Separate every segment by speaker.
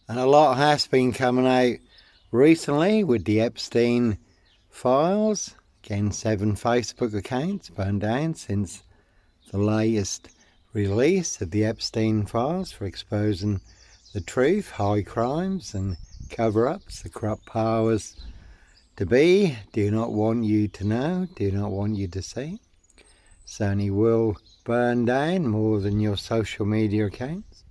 Speaker 1: And a lot has been coming out recently with the Epstein files. Again, 7 Facebook accounts burned down since the latest release of the Epstein files for exposing the truth, high crimes and cover-ups. The corrupt powers to be do not want you to know, do not want you to see. Certainly will burn down more than your social media accounts.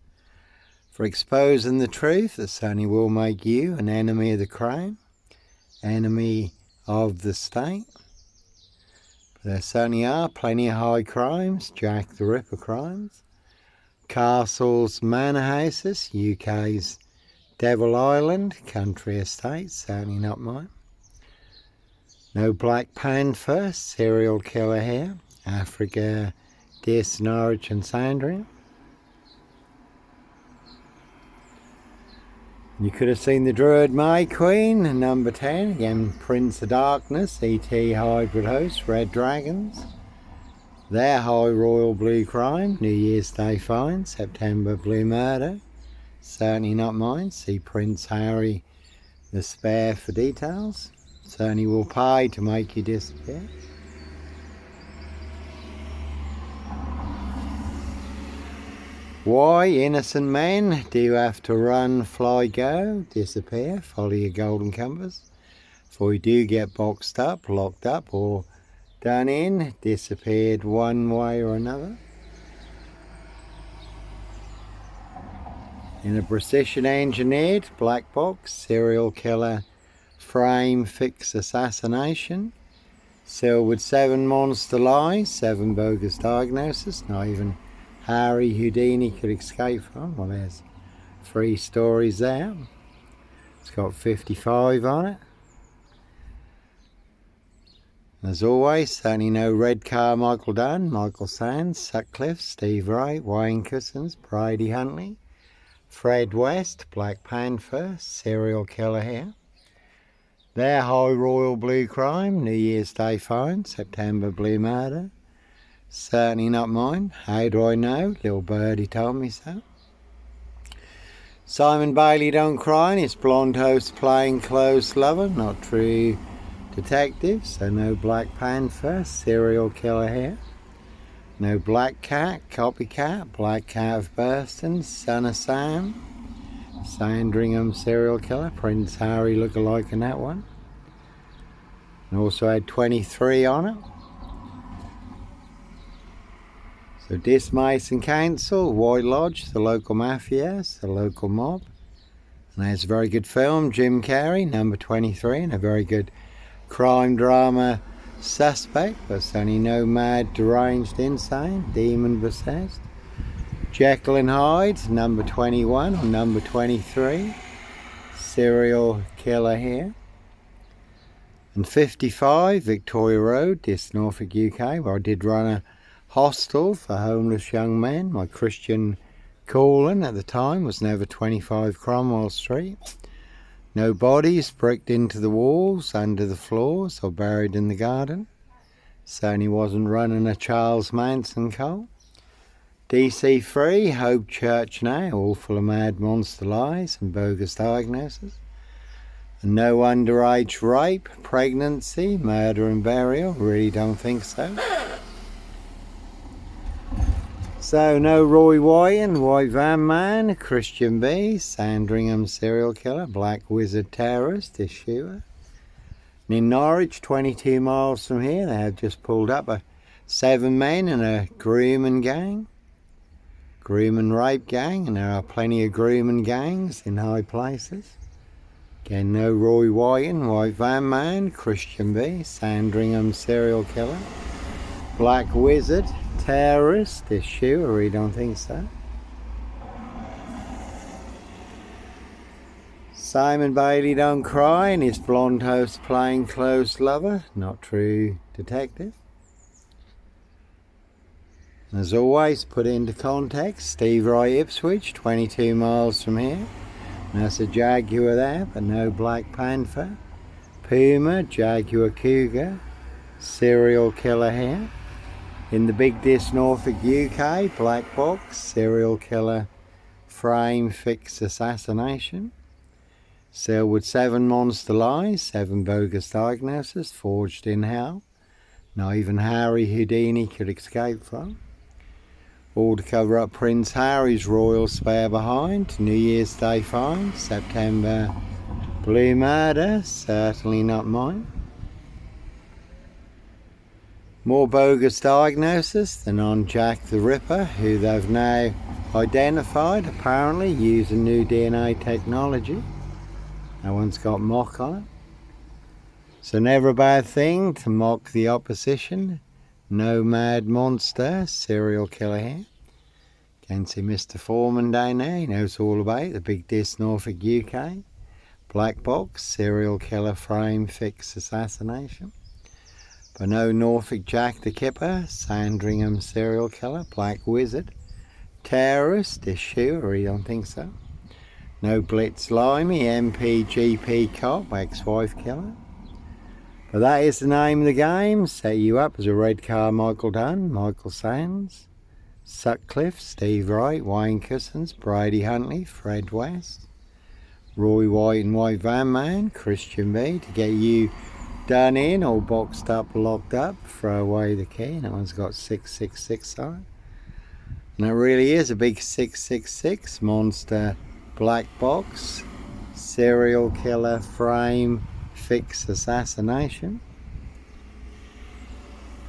Speaker 1: For exposing the truth, that certainly will make you an enemy of the crown, enemy of the state. But there certainly are plenty of high crimes, Jack the Ripper crimes, castles, manor houses, UK's Devil Island, country estates, certainly not mine. No Black Panther, serial killer here, Africa, Dis, Norwich and Sandringham. You could have seen the Druid May Queen, number 10, again Prince of Darkness, ET Hybrid Host, Red Dragons. Their High Royal Blue Crime, New Year's Day Fine, September Blue Murder. Certainly not mine, see Prince Harry the Spare for details. Certainly will pay to make you disappear. Why innocent men do have to run, fly, go, disappear, follow your golden compass. For you do get boxed up, locked up or done in, disappeared one way or another. In a precision engineered black box, serial killer frame fix assassination. Sealed with 7 monster lies, 7 bogus diagnoses, not even Harry Houdini could escape from. Well, there's 3 stories there. It's got 55 on it. As always, certainly no Red Carmichael Dunn, Michael Sands, Sutcliffe, Steve Wright, Wayne Cousins, Brady Huntley, Fred West, Black Panther, serial killer here. Their High Royal Blue Crime, New Year's Day Fine, September Blue Murder. Certainly not mine. How do I know? Little birdie told me so. Simon Bailey Don't Cry, his blonde host playing close lover, not true detective, so no Black Panther, serial killer here. No Black Cat, copycat, Black Cat of Burston, Son of Sam, Sandringham serial killer, Prince Harry lookalike in that one. And also had 23 on it. So Dis Mason Council, White Lodge, the local mafias, the local mob. And there's a very good film, Jim Carrey, number 23, and a very good crime drama suspect, but certainly no mad, deranged, insane, demon possessed. Jekyll and Hyde, number 21 or number 23, serial killer here. And 55, Victoria Road, Dis, Norfolk, UK, where I did run a hostel for homeless young men. My Christian calling at the time was never 25 Cromwell Street. No bodies bricked into the walls, under the floors or buried in the garden. Certainly wasn't running a Charles Manson cult. DC Free, Hope Church now, all full of mad monster lies and bogus diagnoses. And no underage rape, pregnancy, murder and burial, really don't think so. So no Roy Wyan, White Van Man, Christian B, Sandringham serial killer, Black Wizard terrorist, issuer. And in Norwich, 22 miles from here, they have just pulled up 7 men in a grooming gang. Groom and rape gang, and there are plenty of grooming gangs in high places. Again, no Roy Wyan, White Van Man, Christian B, Sandringham serial killer, Black Wizard terrorist issue, or we don't think so. Simon Bailey Don't Cry, and his blonde host playing close lover, not true detective. As always, put into context, Steve Wright Ipswich, 22 miles from here. There's a Jaguar there, but no Black Panther. Puma, Jaguar Cougar, serial killer here. In the Big Dis, Norfolk, UK, Black Box, serial killer frame fix assassination. Sealed with 7 monster lies, 7 bogus diagnoses forged in hell. Not even Harry Houdini could escape from. All to cover up Prince Harry's royal spare behind. New Year's Day find, September blue murder, certainly not mine. More bogus diagnosis than on Jack the Ripper, who they've now identified, apparently using new DNA technology. No one's got mock on it. So never a bad thing to mock the opposition. No mad monster, serial killer here. Can see Mr. Foreman down there, he knows all about it. The big Dis Norfolk UK. Black box, serial killer frame fix assassination. But no Norfolk Jack the Kipper, Sandringham serial killer, black wizard. Terrorist issue, I really don't think so. No Blitz Limey, MPGP cop, ex-wife killer. But that is the name of the game. Set you up as a red car Michael Dunn, Michael Sands, Sutcliffe, Steve Wright, Wayne Cousins, Brady Huntley, Fred West, Roy White and White Van Man, Christian B, to get you done in or boxed up, locked up, throw away the key. That one's got 666 on it. And it really is a big 666 monster black box, serial killer frame fix assassination.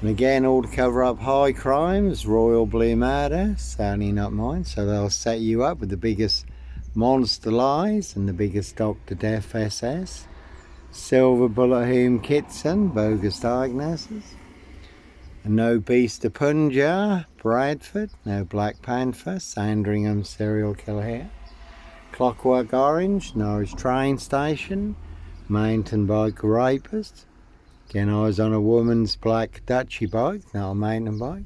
Speaker 1: And again, all to cover up high crimes, royal blue murder, certainly not mine. So they'll set you up with the biggest monster lies and the biggest Dr. Death SS. Silver Bullet Hume Kitson, bogus diagnosis. And no Beast of Punjab, Bradford, no Black Panther, Sandringham serial killer here. Clockwork Orange, Norwich train station, mountain bike rapist. Again, I was on a woman's black Dutchy bike, not a mountain bike.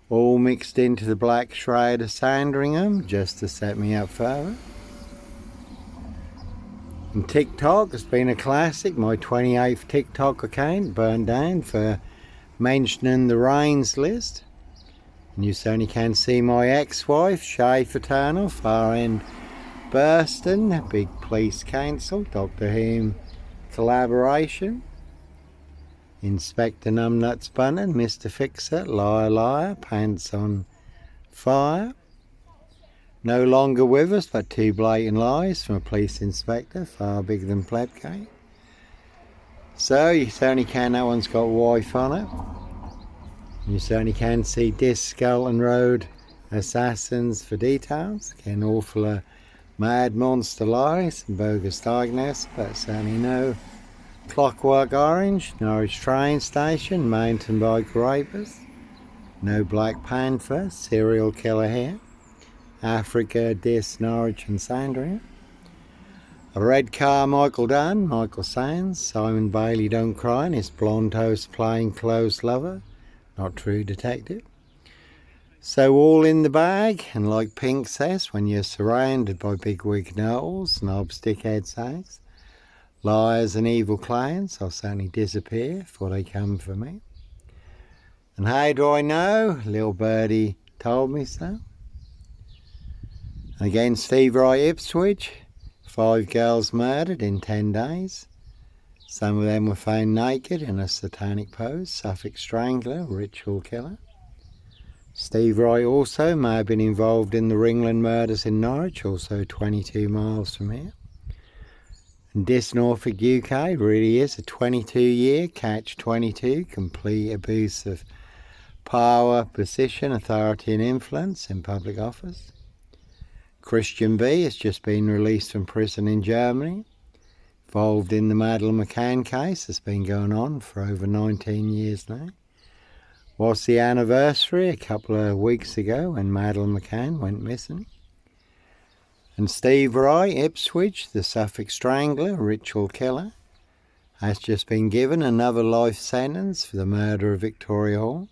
Speaker 1: All mixed into the black shroud of Sandringham, just to set me up further. And TikTok has been a classic. My 28th TikTok account burned down for mentioning the Rains list. And you certainly can see my ex-wife, Shay Fraternal, far end Burston, big police council, Doctor Who collaboration. Inspector Numbnuts Bunning, Mr. Fixer, Liar Liar, Pants on Fire. No longer with us, but 2 blatant lies from a police inspector, far bigger than Plebgate. So you certainly can, that one's got wife on it. You certainly can see Dis Skelton Road Assassins for details. Again, awful mad monster lies and bogus diagnosis, but certainly no Clockwork Orange, Norwich train station, mountain bike rapist. No Black Panther, serial killer here. Africa, Dis, Norwich and Sandringham. A red car Michael Dunn, Michael Sands, Simon Bailey Don't Cry and his blonde toast plain clothes lover, not true detective. So all in the bag, and like Pink says, when you're surrounded by bigwig knowles, snobs, dickhead sags, liars and evil clients, I'll certainly disappear before they come for me. And how do I know? Little birdie told me so. And again, Steve Wright, Ipswich, 5 girls murdered in 10 days. Some of them were found naked in a satanic pose. Suffolk strangler, ritual killer. Steve Wright also may have been involved in the Ringland murders in Norwich, also 22 miles from here. And Dis Norfolk UK really is a 22-year catch-22, complete abuse of power, position, authority and influence in public office. Christian B has just been released from prison in Germany, involved in the Madeleine McCann case that's been going on for over 19 years now. Was the anniversary a couple of weeks ago when Madeleine McCann went missing. And Steve Wright, Ipswich, the Suffolk strangler, ritual killer, has just been given another life sentence for the murder of Victoria Hall.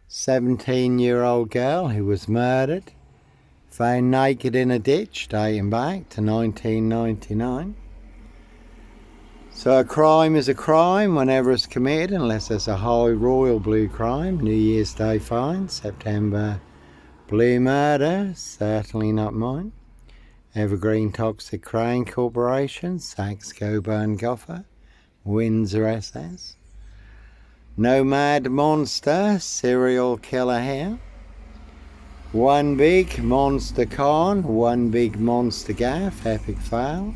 Speaker 1: 17-year-old girl who was murdered, found naked in a ditch dating back to 1999. So a crime is a crime whenever it's committed, unless it's a high royal blue crime. New Year's Day fine, September Blue Murder, certainly not mine. Evergreen Toxic Crane Corporation, Saxe Coburn Gopher, Windsor SS. Nomad Monster, Serial Killer here. One Big Monster Con, One Big Monster Gaff, Epic Fail.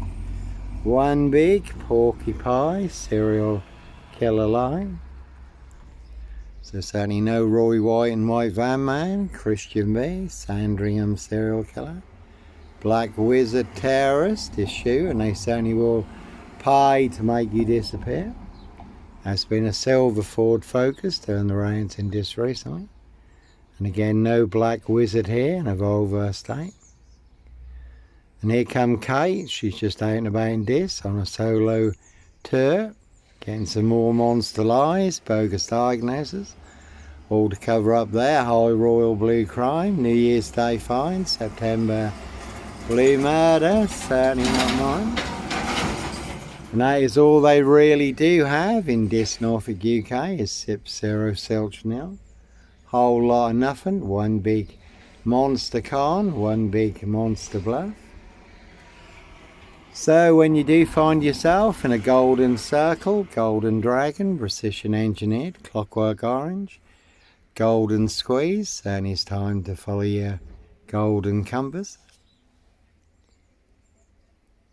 Speaker 1: One Big Porky Pie, Serial Killer Line. So certainly no Roy White and White Van Man, Christian B, Sandringham Serial Killer. Black Wizard Terrorist issue, and they certainly will pay to make you disappear. That's been a silver Ford Focus, turned the reins in this recently. And again, no Black Wizard here in a Volvo state. And here come Kate, she's just out and about in this on a solo tour, getting some more monster lies, bogus diagnoses, all to cover up there. High Royal Blue Crime, New Year's Day Fine, September Blue Murder, certainly not mine. And that is all they really do have in this Norfolk UK is Sip Zero Silch Nil. Whole lot of nothing, one big monster con, one big monster bluff. So when you do find yourself in a golden circle, golden dragon, precision engineered, clockwork orange, golden squeeze, then it's time to follow your golden compass.